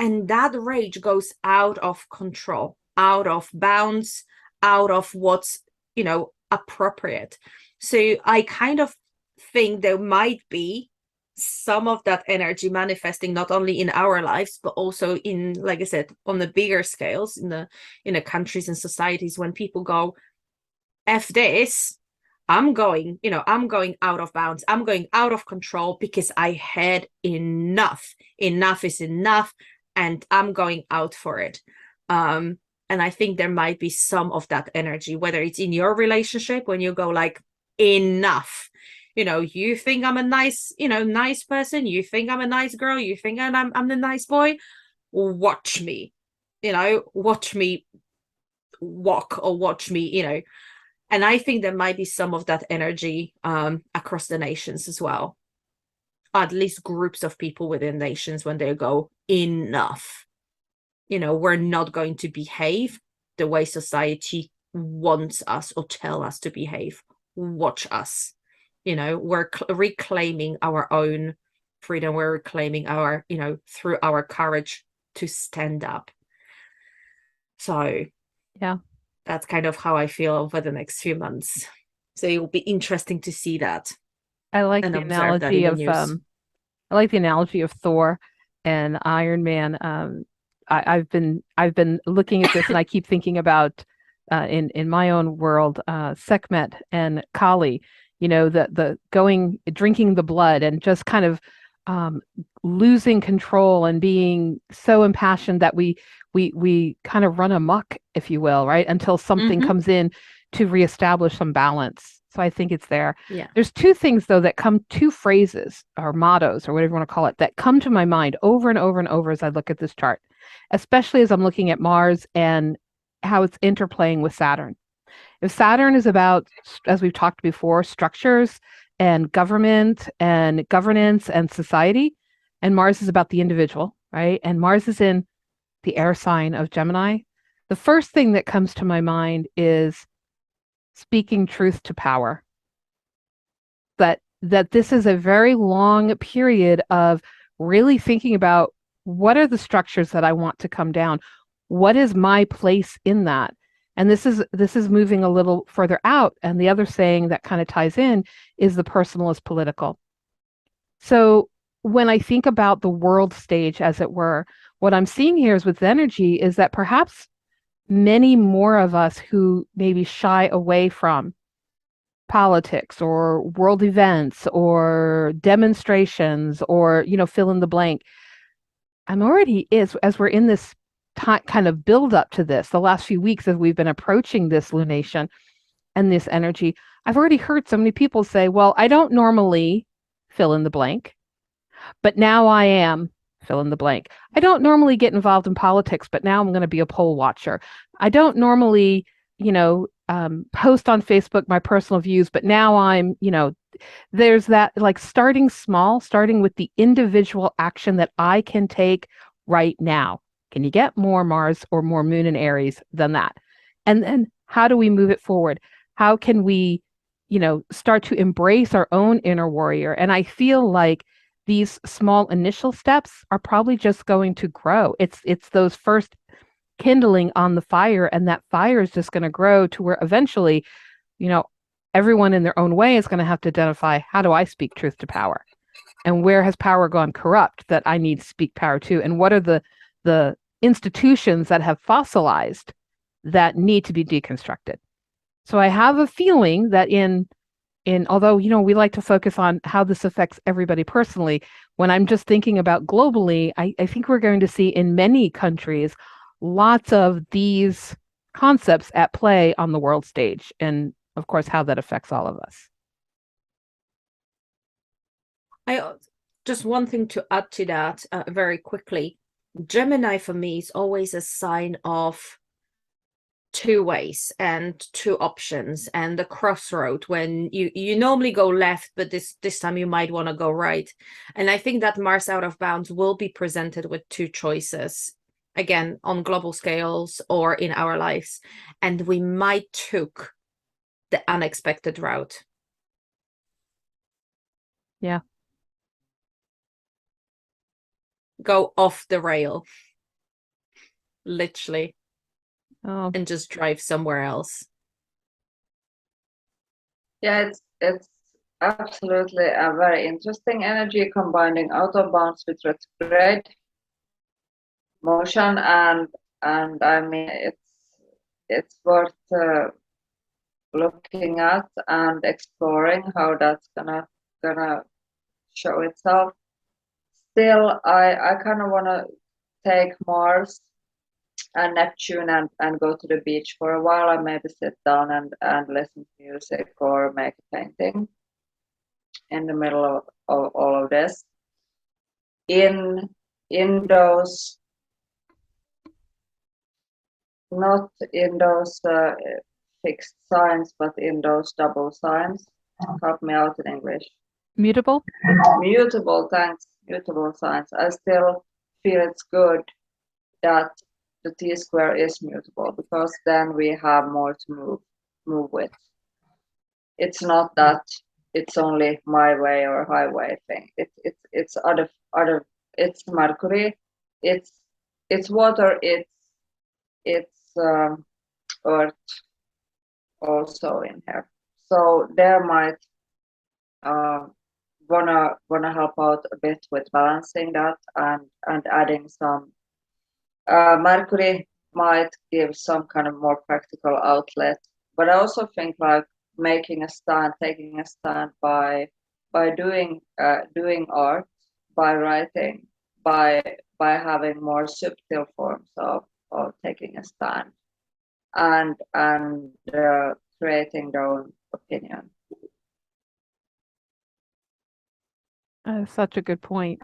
And that rage goes out of control, out of bounds, out of what's, appropriate. So I kind of think there might be some of that energy manifesting not only in our lives but also in, like I said, on the bigger scales in the countries and societies, when people go, F this, I'm going out of bounds, I'm going out of control because I had enough is enough, and I'm going out for it. And I think there might be some of that energy, whether it's in your relationship when you go like, enough. You think I'm a nice person, you think I'm a nice girl, you think I'm the nice boy, watch me, watch me walk, or watch me, and I think there might be some of that energy across the nations as well, at least groups of people within nations, when they go, enough, we're not going to behave the way society wants us or tell us to behave. Watch us. We're reclaiming our own freedom. We're reclaiming our, through our courage to stand up. So yeah, That's kind of how I feel over the next few months. So it will be interesting to see that I like and the observe that in analogy the of news. I like the analogy of Thor and Iron Man. I've been looking at this, and I keep thinking about in my own world, Sekhmet and Kali. You know, the going drinking the blood and just kind of um, losing control and being so impassioned that we kind of run amok, if you will, right? Until something Mm-hmm. comes in to reestablish some balance. So I think it's there. Yeah. There's two things though that come, two phrases or mottos or whatever you want to call it, that come to my mind over and over and over as I look at this chart, especially as I'm looking at Mars and how it's interplaying with Saturn. If Saturn is about, as we've talked before, structures and government and governance and society, and Mars is about the individual, right? And Mars is in the air sign of Gemini. The first thing that comes to my mind is speaking truth to power. That this is a very long period of really thinking about what are the structures that I want to come down? What is my place in that? And this is moving a little further out. And the other saying that kind of ties in is the personal is political. So when I think about the world stage, as it were, what I'm seeing here is with energy is that perhaps many more of us who maybe shy away from politics or world events or demonstrations or, you know, fill in the blank. I'm already is as we're in this kind of build up to this, the last few weeks as we've been approaching this lunation and this energy, I've already heard so many people say, well, I don't normally fill in the blank, but now I am fill in the blank. I don't normally get involved in politics, but now I'm going to be a poll watcher. I don't normally, you know, post on Facebook my personal views, but now I'm, you know, there's that like starting small, starting with the individual action that I can take right now. Can you get more Mars or more Moon in Aries than that? And then how do we move it forward? How can we, you know, start to embrace our own inner warrior? And I feel like these small initial steps are probably just going to grow. It's those first kindling on the fire, and that fire is just going to grow to where eventually, you know, everyone in their own way is going to have to identify, how do I speak truth to power, and where has power gone corrupt that I need to speak power to, and what are the institutions that have fossilized that need to be deconstructed. So I have a feeling that in although, you know, we like to focus on how this affects everybody personally, when I'm just thinking about globally, I think we're going to see in many countries lots of these concepts at play on the world stage, and of course how that affects all of us. I just one thing to add to that very quickly. Gemini for me is always a sign of two ways and two options and the crossroad when you normally go left, but this time you might want to go right. And I think that Mars out of bounds will be presented with two choices, again, on global scales or in our lives, and we might took the unexpected route. Yeah. Go off the rail, literally. Oh. And just drive somewhere else. Yeah, it's absolutely a very interesting energy, combining out of bounds with retrograde motion, and I mean it's worth looking at and exploring how that's gonna show itself. Still, I kind of want to take Mars and Neptune and go to the beach for a while, and maybe sit down and listen to music or make a painting in the middle of all of this. In those, not in those fixed signs, but in those double signs. Help me out in English. Mutable? Mutable, thanks. Mutable signs. I still feel it's good that the T-square is mutable, because then we have more to move with. It's not that it's only my way or highway thing. It's other it's Mercury, it's water, it's Earth also in here. So there might wanna help out a bit with balancing that and adding some Mercury might give some kind of more practical outlet. But I also think like making a stand, taking a stand by doing art, by writing, by having more subtle forms of taking a stand and creating their own opinion. Such a good point.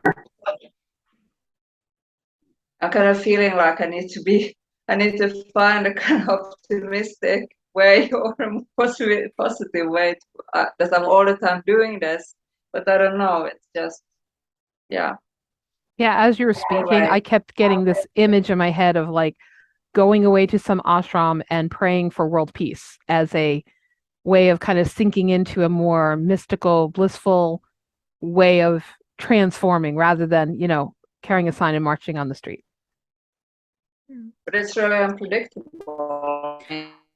I'm kind of feeling like I need to find a kind of optimistic way or a positive way that I'm all the time doing this, but I don't know. It's just, yeah. Yeah, as you were speaking, I kept getting this image in my head of like going away to some ashram and praying for world peace as a way of kind of sinking into a more mystical, blissful way of transforming rather than, carrying a sign and marching on the street. But it's really unpredictable.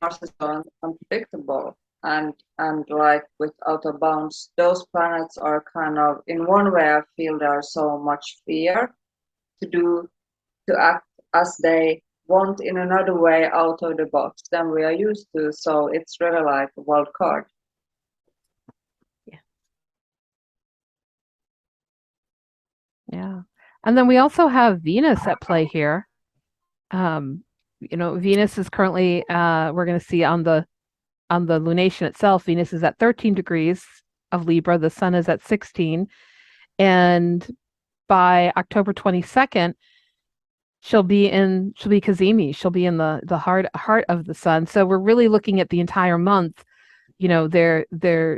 Mars is unpredictable, and like with outer bounds, those planets are kind of, in one way, I feel there's so much fear to act as they want in another way out of the box than we are used to. So it's really like a wild card. Yeah. And then we also have Venus at play here. Venus is currently we're going to see on the lunation itself, Venus is at 13 degrees of Libra, the sun is at 16, and by October 22nd she'll be cazimi, she'll be in the heart of the sun. So we're really looking at the entire month. Their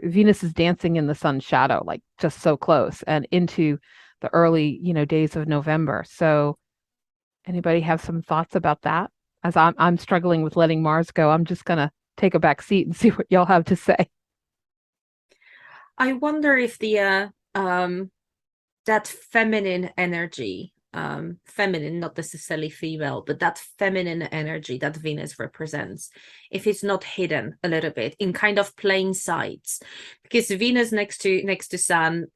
Venus is dancing in the sun's shadow, like just so close, and into the early days of November. So anybody have some thoughts about that? As I'm struggling with letting Mars go, I'm just gonna take a back seat and see what y'all have to say. I wonder if the that feminine energy, feminine, not necessarily female, but that feminine energy that Venus represents, if it's not hidden a little bit in kind of plain sights, because Venus next to Sun,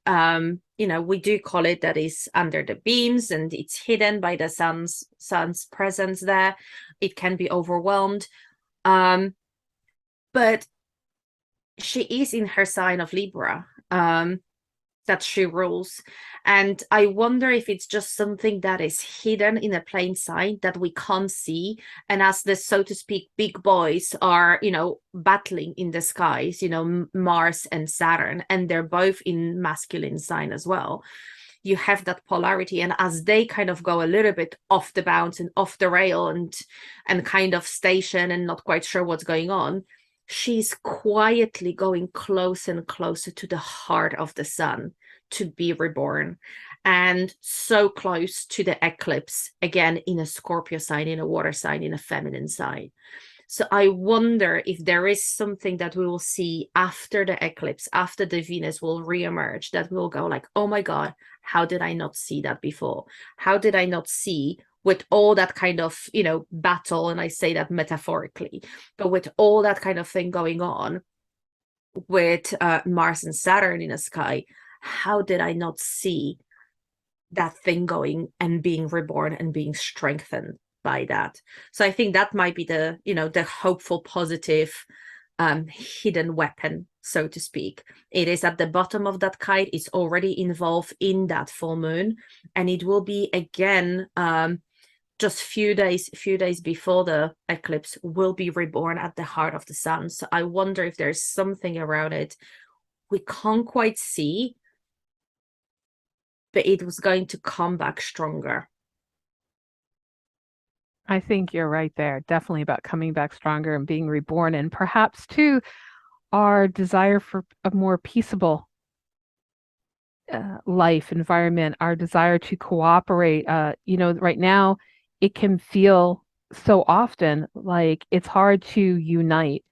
we do call it that is under the beams and it's hidden by the sun's presence there. It can be overwhelmed, but she is in her sign of Libra, that she rules. And I wonder if it's just something that is hidden in a plain sight that we can't see. And as the, so to speak, big boys are, battling in the skies, Mars and Saturn, and they're both in masculine sign as well. You have that polarity. And as they kind of go a little bit off the bounce and off the rail and kind of station and not quite sure what's going on, she's quietly going closer and closer to the heart of the sun to be reborn, and so close to the eclipse, again in a Scorpio sign, in a water sign, in a feminine sign. So I wonder if there is something that we will see after the eclipse, after the Venus will reemerge, that will go like, oh my God, how did I not see that before? How did I not see, with all that kind of, battle, and I say that metaphorically, but with all that kind of thing going on with Mars and Saturn in the sky, how did I not see that thing going and being reborn and being strengthened by that? So I think that might be the, the hopeful, positive, hidden weapon, so to speak. It is at the bottom of that kite. It's already involved in that full moon, and it will be again, just few days before the eclipse, will be reborn at the heart of the sun. So I wonder if there's something around it we can't quite see, but it was going to come back stronger. I think you're right there. Definitely about coming back stronger and being reborn, and perhaps too our desire for a more peaceable life environment, our desire to cooperate. Right now it can feel so often like it's hard to unite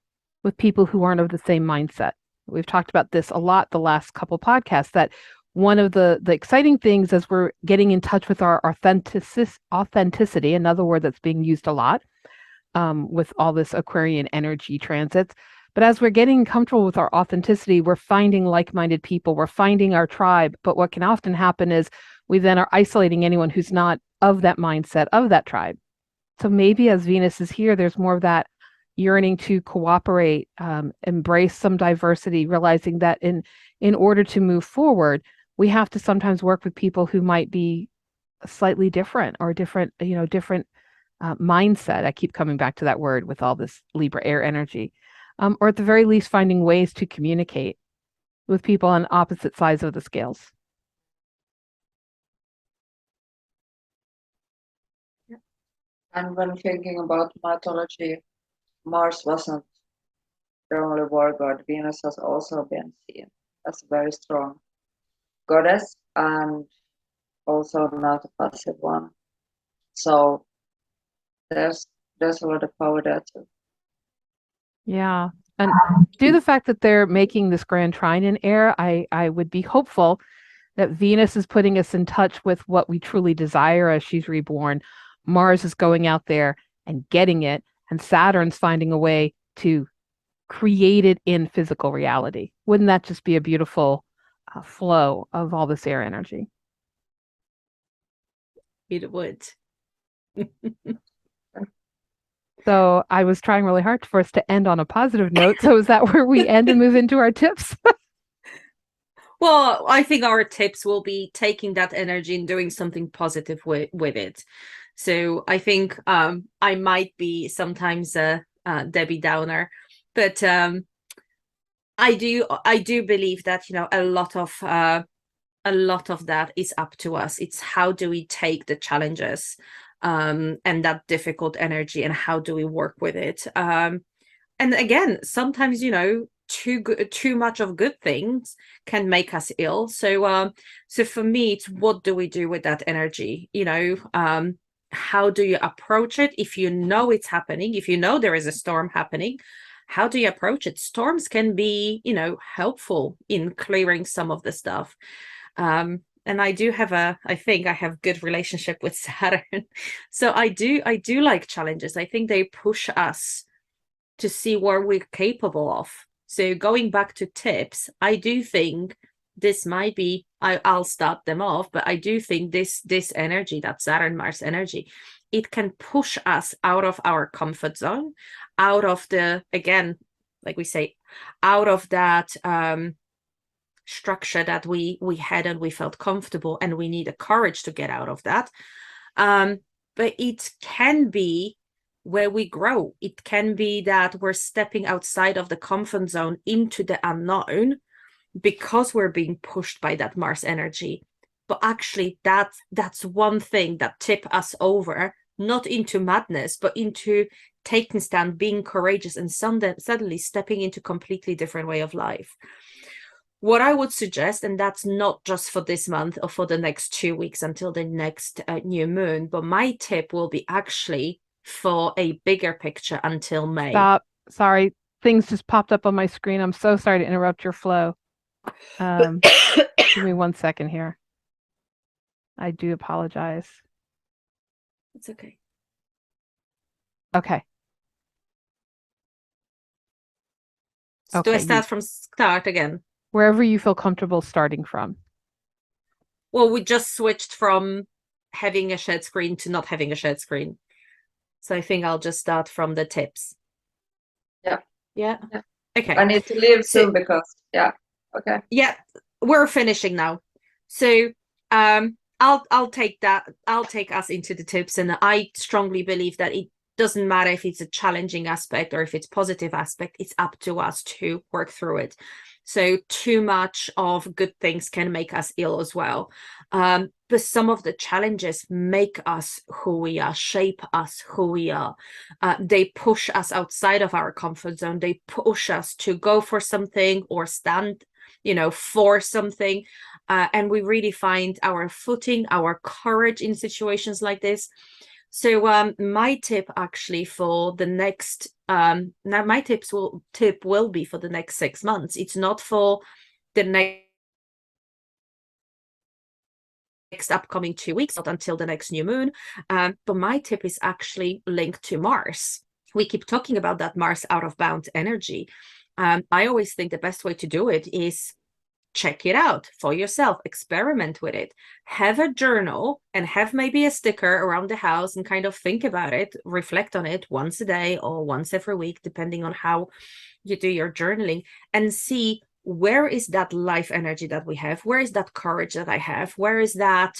with people who aren't of the same mindset. We've talked about this a lot the last couple podcasts, that one of the exciting things as we're getting in touch with our authenticity, another word that's being used a lot, with all this Aquarian energy transits. But as we're getting comfortable with our authenticity, we're finding like-minded people, we're finding our tribe. But what can often happen is we then are isolating anyone who's not of that mindset, of that tribe. So maybe as Venus is here, there's more of that yearning to cooperate, embrace some diversity, realizing that in order to move forward, we have to sometimes work with people who might be slightly different or different, different mindset. I keep coming back to that word with all this Libra air energy. Or at the very least, finding ways to communicate with people on opposite sides of the scales. And when thinking about mythology, Mars wasn't the only war god. Venus has also been seen as a very strong goddess and also not a passive one. So there's a lot of power there too. Yeah. And due to the fact that they're making this grand trine in air, I would be hopeful that Venus is putting us in touch with what we truly desire as she's reborn. Mars is going out there and getting it, and Saturn's finding a way to create it in physical reality. Wouldn't that just be a beautiful flow of all this air energy? It would. So I was trying really hard for us to end on a positive note. So is that where we end and move into our tips? Well, I think our tips will be taking that energy and doing something positive with it. So I think I might be sometimes a Debbie Downer, but I do believe that a lot of that is up to us. It's how do we take the challenges and that difficult energy, and how do we work with it? And again, sometimes too much of good things can make us ill. So for me, it's what do we do with that energy? How do you approach it if you know it's happening? If you know there is a storm happening, how do you approach it? Storms can be, helpful in clearing some of the stuff. And I think I have good relationship with Saturn. So I do like challenges. I think they push us to see what we're capable of. So going back to tips, I do think this might be, I'll start them off, but I do think this energy, that Saturn Mars energy, it can push us out of our comfort zone, out of the, again, like we say, out of that structure that we had and we felt comfortable, and we need the courage to get out of that. But it can be where we grow. It can be that we're stepping outside of the comfort zone into the unknown because we're being pushed by that Mars energy. But actually that's one thing that tip us over, not into madness, but into taking stand, being courageous, and suddenly stepping into a completely different way of life. What I would suggest, and that's not just for this month or for the next 2 weeks until the next new moon, but my tip will be actually for a bigger picture until May. Stop. Sorry. Things just popped up on my screen. I'm so sorry to interrupt your flow. Give me 1 second here. I do apologize. It's okay. Okay. So do I start from start again? Wherever you feel comfortable starting from. Well, we just switched from having a shared screen to not having a shared screen. So I think I'll just start from the tips. Yeah. Okay. I need to leave soon because okay. Yeah, we're finishing now. So I'll take that. I'll take us into the tips, and I strongly believe that it doesn't matter if it's a challenging aspect or if it's positive aspect. It's up to us to work through it. So too much of good things can make us ill as well. But some of the challenges make us who we are, shape us who we are. They push us outside of our comfort zone. They push us to go for something or stand, for something. And we really find our footing, our courage in situations like this. So my tip actually for the next now my tip will be for the next 6 months. It's not for the next upcoming 2 weeks, not until the next new moon. But my tip is actually linked to Mars. we keep talking about that Mars out of bound energy. I always think the best way to do it is check it out for yourself, experiment with it, have a journal and have maybe a sticker around the house and kind of think about it, reflect on it once a day or once every week, depending on how you do your journaling, and see where is that life energy that we have, where is that courage that I have, where is that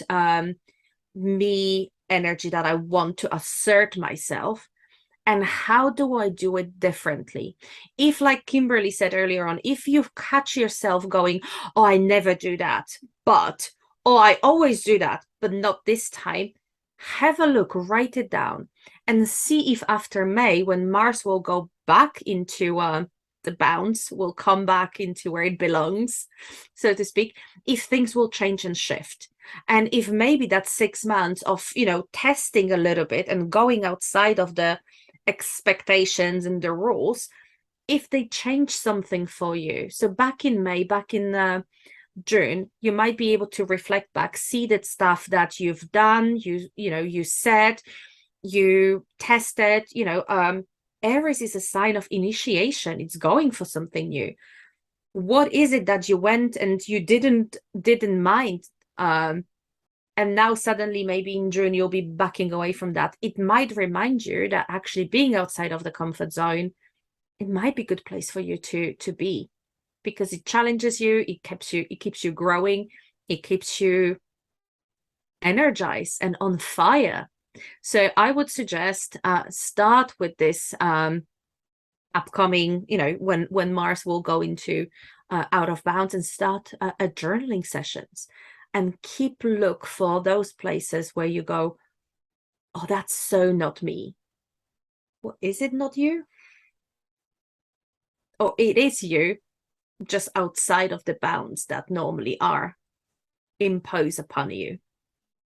me energy that I want to assert myself, and how do I do it differently? If, like Kimberly said earlier on, if you catch yourself going, oh, I never do that, but, oh, I always do that, but not this time, have a look, write it down, and see if after May, when Mars will go back into the bounce, will come back into where it belongs, so to speak, if things will change and shift. And if maybe that 6 months of, you know, testing a little bit and going outside of the expectations and the rules, if they change something for you. So back in May, back in June, you might be able to reflect back, see that stuff that you've done, you know, you said, you tested, you know, Aries is a sign of initiation. It's going for something new. What is it that you went and you didn't mind, and now suddenly maybe in June you'll be backing away from that? It might remind you that actually being outside of the comfort zone, it might be a good place for you to be, because it challenges you, it keeps you growing, it keeps you energized and on fire. So I would suggest start with this upcoming, you know, when Mars will go into out of bounds, and start a journaling sessions, and keep look for those places where you go, oh, that's so not me. Well, is it not you? Or it is you, just outside of the bounds that normally are imposed upon you.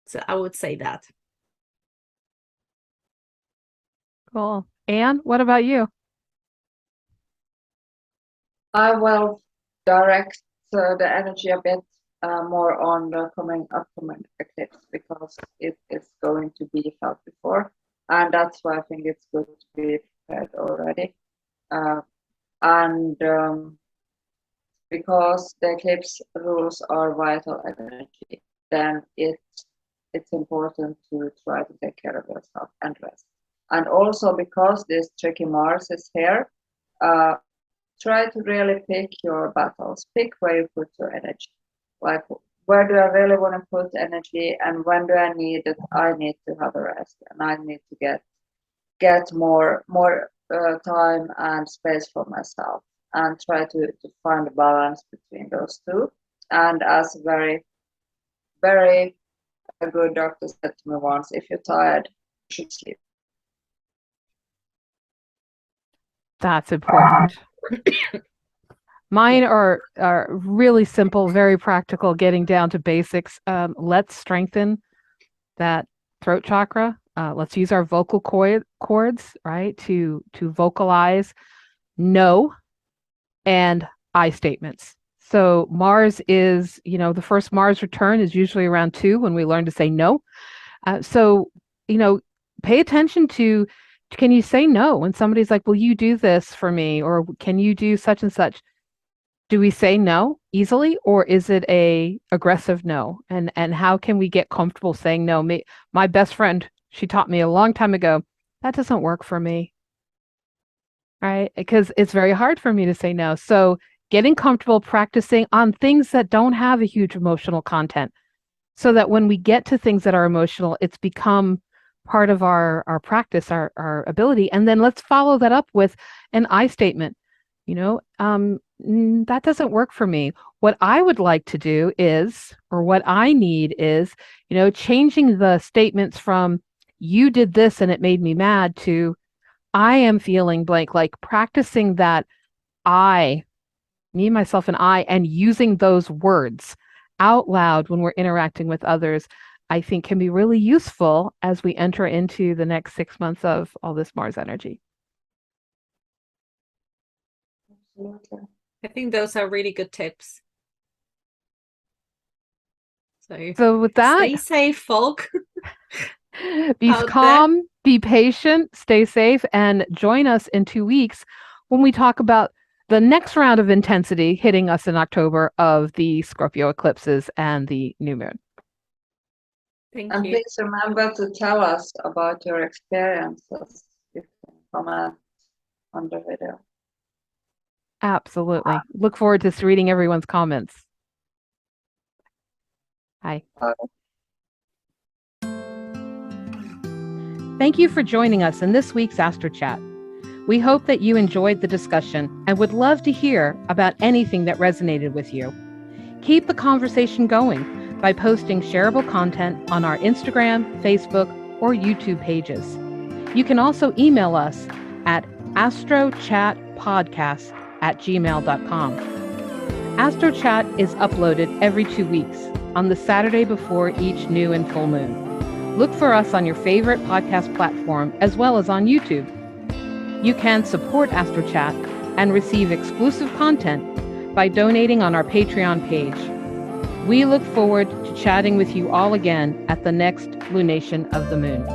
So I would say that. Cool. Anne, what about you? I will direct the energy a bit more on the upcoming eclipse, because it is going to be felt before, and that's why I think it's good to be prepared already. And because the eclipse rules are vital energy, then it's important to try to take care of yourself and rest. And also because this tricky Mars is here, try to really pick your battles, pick where you put your energy. Like, where do I really want to put energy, and when do I need it? I need to have a rest, and I need to get more time and space for myself, and try to find a balance between those two. And as very, very a good doctor said to me once, if you're tired, you should sleep. That's important. Mine are really simple, very practical, getting down to basics. Let's strengthen that throat chakra. Let's use our vocal cords, right, to vocalize no and I statements. So Mars is, you know, the first Mars return is usually around 2 when we learn to say no. So, you know, pay attention to, can you say no when somebody's like, will you do this for me? Or can you do such and such? Do we say no easily, or is it a aggressive no? And how can we get comfortable saying no? My best friend, she taught me a long time ago, that doesn't work for me, right? Because it's very hard for me to say no. So getting comfortable practicing on things that don't have a huge emotional content, so that when we get to things that are emotional, it's become part of our practice, our ability. And then let's follow that up with an I statement. You know, that doesn't work for me. What I would like to do is, or what I need is, you know, changing the statements from you did this and it made me mad to I am feeling blank, like practicing that I, me, myself, and I, and using those words out loud when we're interacting with others, I think can be really useful as we enter into the next 6 months of all this Mars energy. Absolutely. I think those are really good tips. So with that, stay safe, folk. Be out there. calm, be patient, stay safe, and join us in 2 weeks when we talk about the next round of intensity hitting us in October of the Scorpio eclipses and the new moon. Thank And you. please remember to tell us about your experiences. You can comment on the video. Absolutely. Look forward to reading everyone's comments. Hi. Bye. Thank you for joining us in this week's Astro Chat. We hope that you enjoyed the discussion and would love to hear about anything that resonated with you. Keep the conversation going by posting shareable content on our Instagram, Facebook, or YouTube pages. You can also email us at astrochatpodcast@gmail.com. AstroChat is uploaded every 2 weeks on the Saturday before each new and full moon. Look for us on your favorite podcast platform as well as on YouTube. You can support AstroChat and receive exclusive content by donating on our Patreon page. We look forward to chatting with you all again at the next lunation of the moon.